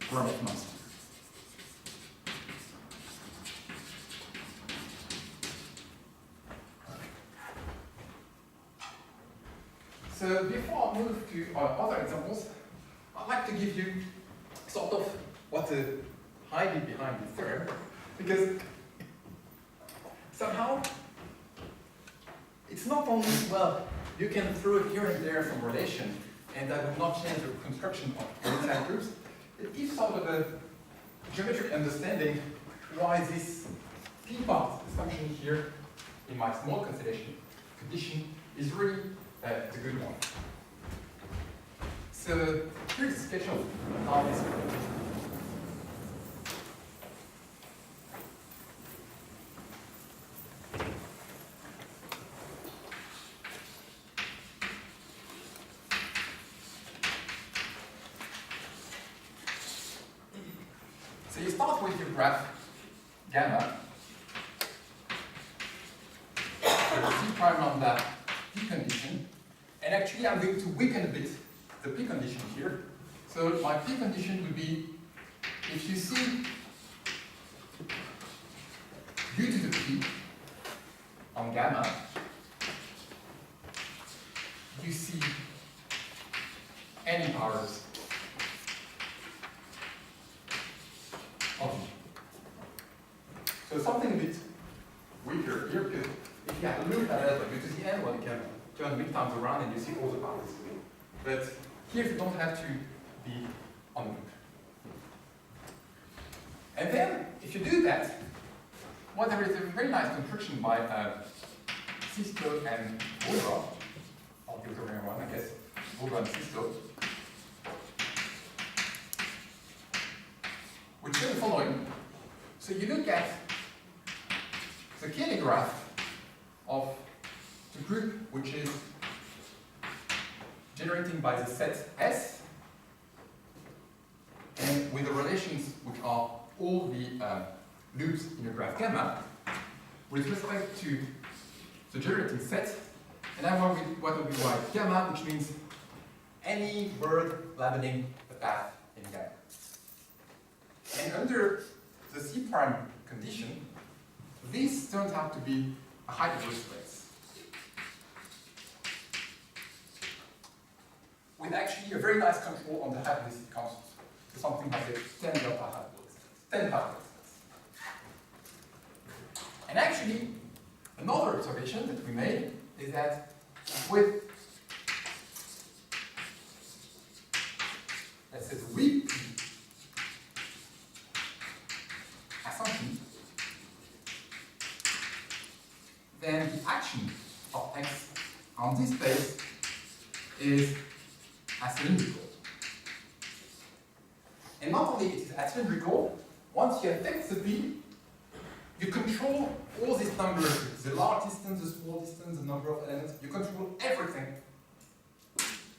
Gromov monster. So before I move to other examples, I'd like to give you sort of what's the idea behind this theorem, because somehow it's not only, well, you can throw here and there some relation, and that would not change the construction of inside groups. It gives sort of a geometric understanding why this p-part assumption here in my small condition is really the good one. So here's a sketch of how this works. So you start with your graph gamma, the C prime lambda P condition, and actually I'm going to weaken a bit the P condition here. So my P condition would be, if you see u to the P on gamma, you see any powers of u. So something a bit weaker here, because if you have a loop at that, like, to the end, well, you can turn many times around and you see all the powers. But here you don't have to be on the loop. And then, if you do that, well, there is a very nice construction by Sisto and Woodrow, I'll give the wrong one, I guess, Woodrow and Sisto, which is the following. So you look at the Cayley graph of the group which is generating by the set S, and with the relations which are all the loops in a graph gamma, with respect to the generating set, and then what will be write gamma, which means any word labeling the path in gamma. And under the C prime condition, this turns out to be a hyperbola space with actually a very nice control on the hyperbolicity constant. So something like a 10 delta hyperbola space, 10 hyperbola space. And actually, another observation that we made is that with, let's say, the weak assumption, then the action of X on this space is acylindrical. And not only it is acylindrical, once you affect the P, you control all these numbers, the large distance, the small distance, the number of elements, you control everything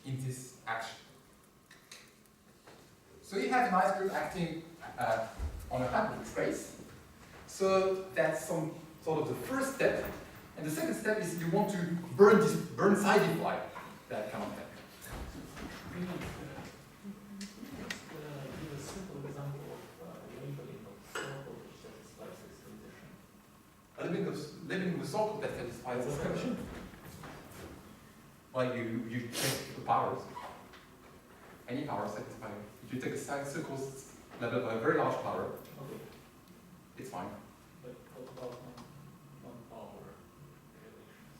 in this action. So you have a nice group acting on a hyperbola space. So that's some sort of the first step. And the second step is you want to Burn-sidify that kind of thing. Give a simple example of labeling of circle which satisfies this condition. A labeling of a circle that satisfies this condition. Well, you take the powers. Any power satisfied. If you take a circle labeled by a very large power, okay, it's fine. but what about non-power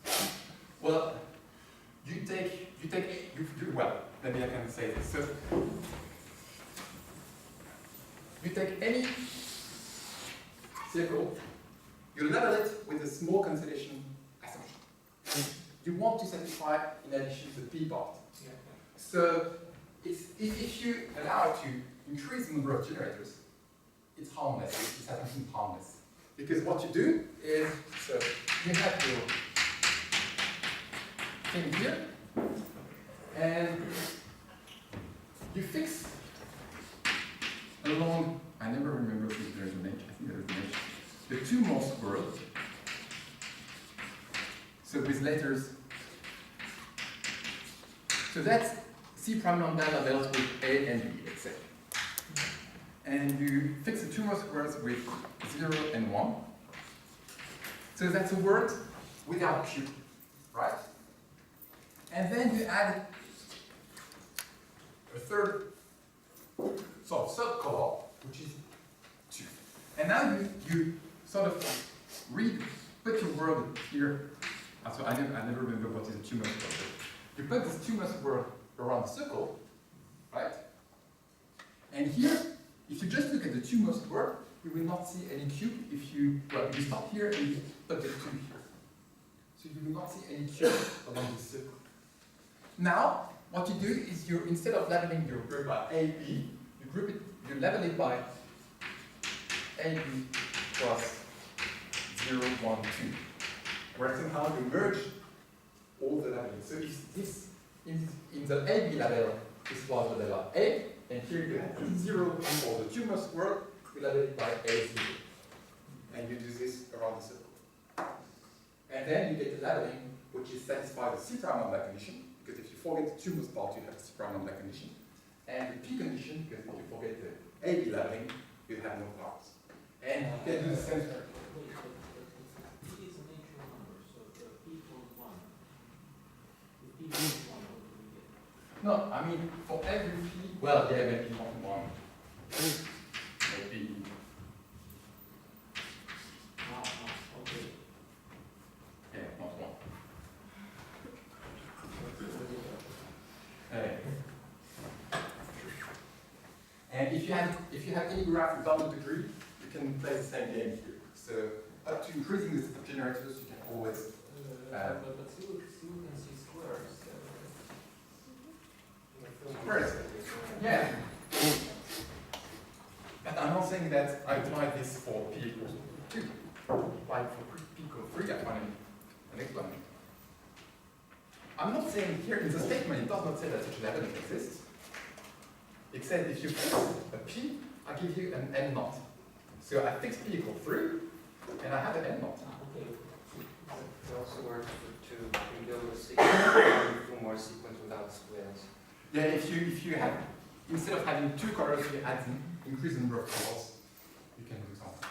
relations? Well, well, maybe I can say this. So, you take any circle, you level it with a small constellation assumption. You want to satisfy, in addition, the P part. Yeah. So, if you allow it to increase the number of generators, it's harmless, it's assumption harmless. Because what you do is, so you have your thing here, and you fix along, I never remember if there's an H, I think there's an H, the two most words. So with letters. So that's C prime lambda labeled with A and B, let's say. and you fix the two most words with 0 and 1. So that's a word without Q, right? And then you add a third sort of subcolor, which is 2. And now you sort of put your word here. So I never remember what is a two-most word. You put this two-most word around the circle, right? And here, if you just look at the two-most word, you will not see any cube if you, well, you stop here and you put the 2 here. So you will not see any cube along the circle. Now, what you do is you, instead of labeling your group by A, B, you label it by A, B plus 0, 1, 2. Where somehow you merge all the labeling. So if this, in the A, B label, this was the label A, and here you have 0 for the two most word, you label it by A0. And you do this around the circle. And then you get the labeling which is satisfied the C prime on that condition, because if you forget the two most part, you have the C prime on that condition. And the P condition, because if you forget the AB labeling, you have no parts. And you can do the same. P is a natural number, so the P equals 1. If P equals 1, what do we get? No, I mean, for every P, well, yeah, maybe not 1. Maybe. Okay. Yeah, not 1. And if you have any graph without the degree, you can play the same game here. So up to increasing the generators, you can always. But still can see squares. Squares. Yeah. But I'm not saying that I apply this for P equals 2. Like for P equals 3, I find an exponent. I'm not saying here in the statement, it does not say that such an element exists. It says if you fix a P, I give you an N naught. So I fix P equals 3, and I have an N naught. Okay. It also works to rebuild a sequence, do more sequence without squares. Yeah, if you have, instead of having 2 colors, you add an increased number of colors, you can do something.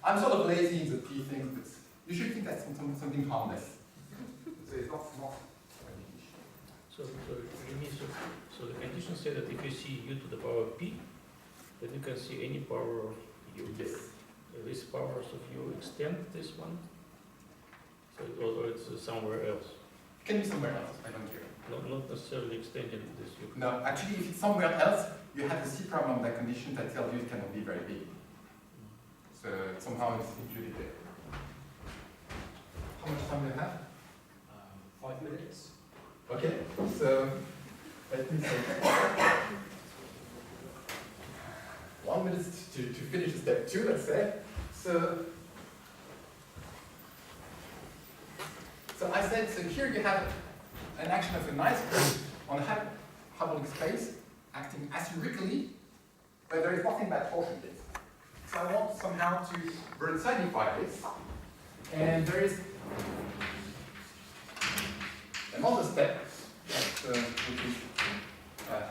I'm sort of lazy in the P thing, but you should think that's something harmless. So it's not. So you mean so the condition says that if you see u to the power of p, then you can see any power of u. Yes. These powers of u extend this one, so or it's somewhere else. Can be somewhere else, I don't care. Not necessarily extending this u. No, actually, if it's somewhere else, you have the C prime on that condition that tells you it cannot be very big. So somehow it's included there. How much time do you have? 5 minutes. Okay, so let me say 1 minute to finish step 2, let's say. So I said, so here you have an action of a nice group on a harmonic space acting asymmetrically, but there is nothing bad portion this. So I want somehow to Bernsteinify this, and there is another step which is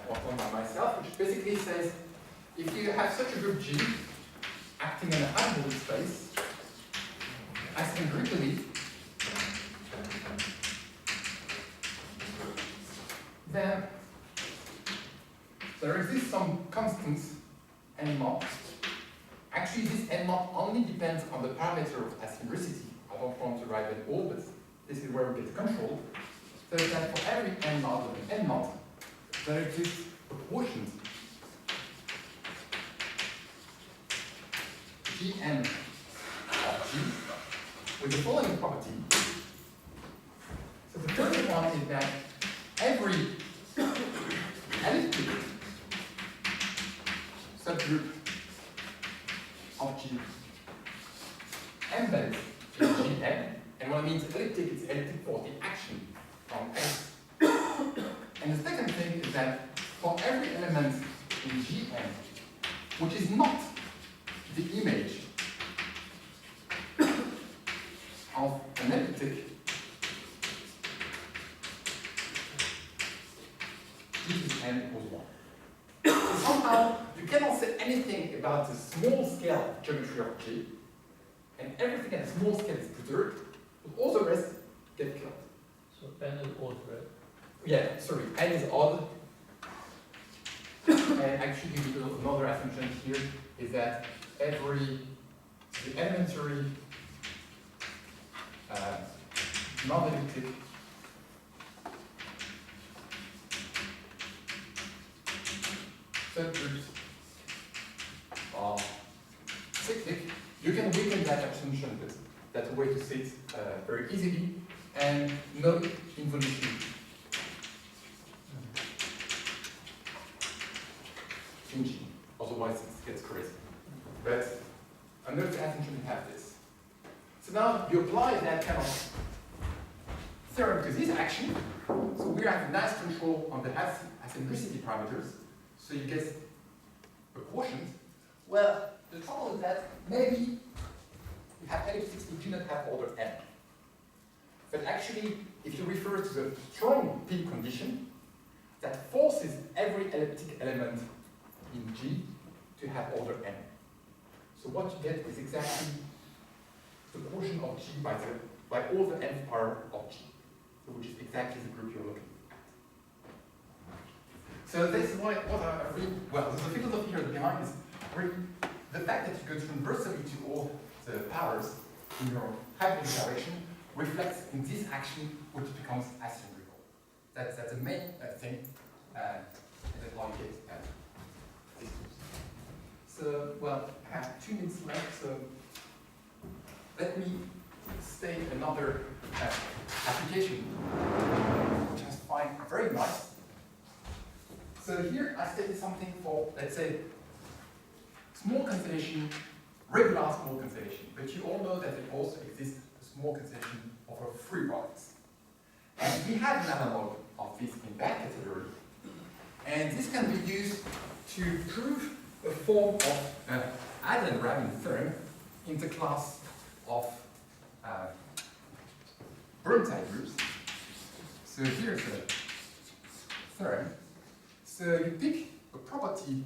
worked on by myself, which basically says if you have such a group G acting in a harmonic space asymmetrically, then there exists some constants n naught. Actually, this n naught only depends on the parameter of asymmetricity. I don't want to write them all, but this is where we get control. So that for every n naught of an n naught, there exists a quotient Gn of G with the following property. So the first one is that every elliptic subgroup of G embedded in Gn, and what I mean elliptic is elliptic for the action from X. And the second thing is that for every element in Gn, which is not the image of an elliptic, this is n equals 1. somehow you cannot say anything about the small scale geometry of G, and everything at a small scale is preserved, but all the rest get killed. So n is odd, right? Yeah, sorry, n is odd. And actually, another assumption here is that the elementary non-elliptic subgroups are cyclic. You can weaken that assumption, but that's a way to say it very easily, and no involution. In G. Otherwise it gets crazy. But another assumption we have this. So now you apply that kind of theorem to this action. So we have a nice control on the eccentricity parameters. So you get a quotient. Well, the trouble is that maybe you have elliptics which do not have order n. But actually, if you refer to the strong P condition, that forces every elliptic element in G to have order n. So what you get is exactly the quotient of G by all the nth power of G, so which is exactly the group you're looking at. So this is what I really, well, the philosophy here behind is really the fact that you go transversally to all the powers in your hyperbolic direction reflects in this action which becomes asymmetrical. That's the main thing, and that's how you get this. So, well, I have 2 minutes left, so let me state another application which I find very nice. So here I stated something for, let's say, small constellation, regular small constellation, but you all know that there also exists a small constellation over 3 bodies. And we have an analog of this in that category, and this can be used to prove a form of Adam-Rabin theorem in the class of Burnside groups. So here's a theorem. So you pick a property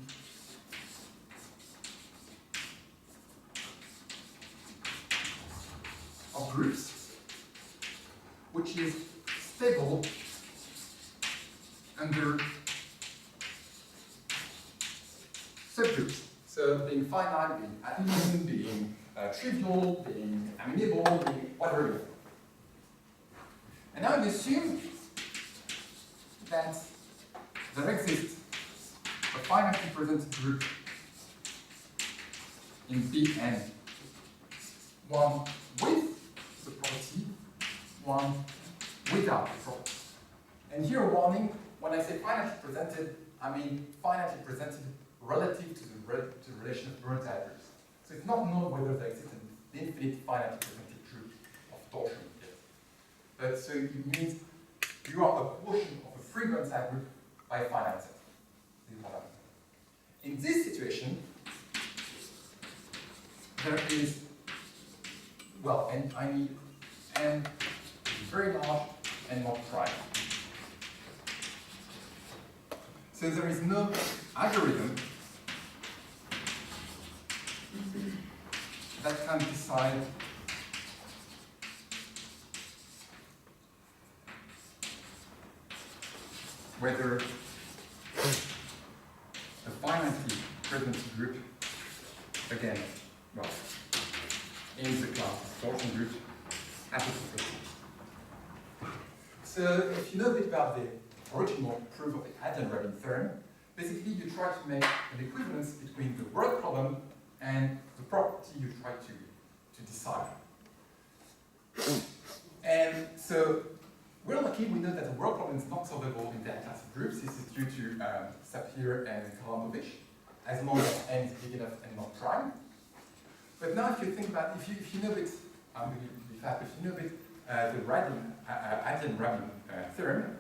of groups which is stable under subgroups. So being finite, being addition, being trivial, being amenable, being whatever. And now you assume that there exists a finitely present group in Bn, one with the property, one without the property. And here a warning, when I say finitely presented, I mean finitely presented relative to the relation of Burnside groups. So it's not known whether there exists an infinite finitely presented group of torsion yet. But so it means you are a quotient of a free Burnside group by a finite set. In this situation, there is, well, and I need n very large and not prime. So there is no algorithm that can decide whether a finitely present group, again, well, in the class of torsion group, has a property. So if you know a bit about the original proof of the Adam-Rabin theorem, basically you try to make an equivalence between the work problem and the property you try to decide. And so we're lucky, we know that the work problem is not solvable in that class of groups. This is due to Sapir and Kalamovich, as long as n is big enough and not prime. But now if you think about, if you know a bit, I'm going to be fast, if you know a bit the Adam-Rabin theorem,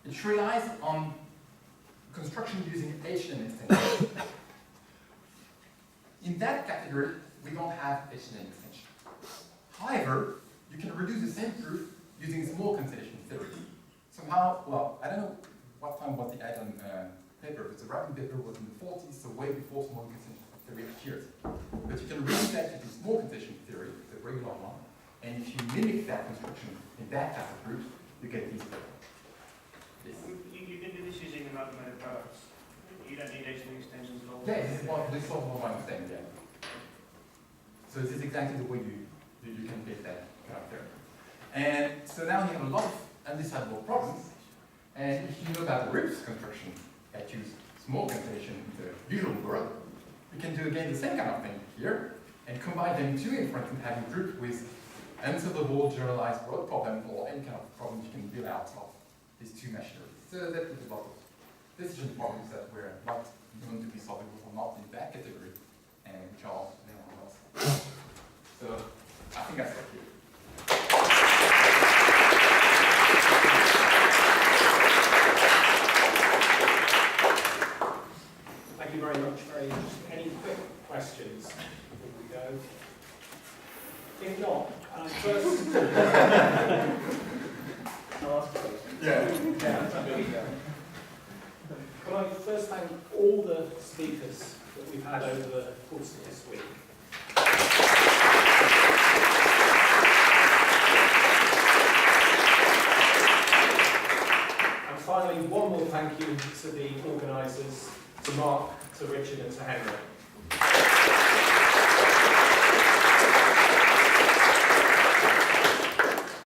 it relies on construction using H&M extension. In that category, we don't have H&M extension. However, you can reduce the same proof using small constellation theory. Somehow, well, I don't know what time was the Adam paper, but the writing paper was in the 40s, so way before small condition theory appeared. But you can read that to small condition theory, the regular one, and if you mimic that construction in that type of group, you get these paper. Yes. You can do this using amalgamated products. You don't need HM extensions at all. Yeah, this is what I'm saying, yeah. So this is exactly the way you can get that kind of theory. And so now you have a lot of undecidable problems. And if you know about the groups construction that use small condition in the usual world, you can do again the same kind of thing here and combine them two in front and have a group with unsolvable generalized world problem or any kind of problem you can build out of these two machineries. So that is a lot of decision problems that were not known to be solvable or not in that category and which are now not solvable. So I think I stop here. Thank you very much. Very interesting. Any quick questions before we go? If not, first. I'll ask first. Yeah. There we go. Can I first thank all the speakers that we've had over the course of this week? And finally, one more thank you to the organisers, to Mark, to Richard and to Henry.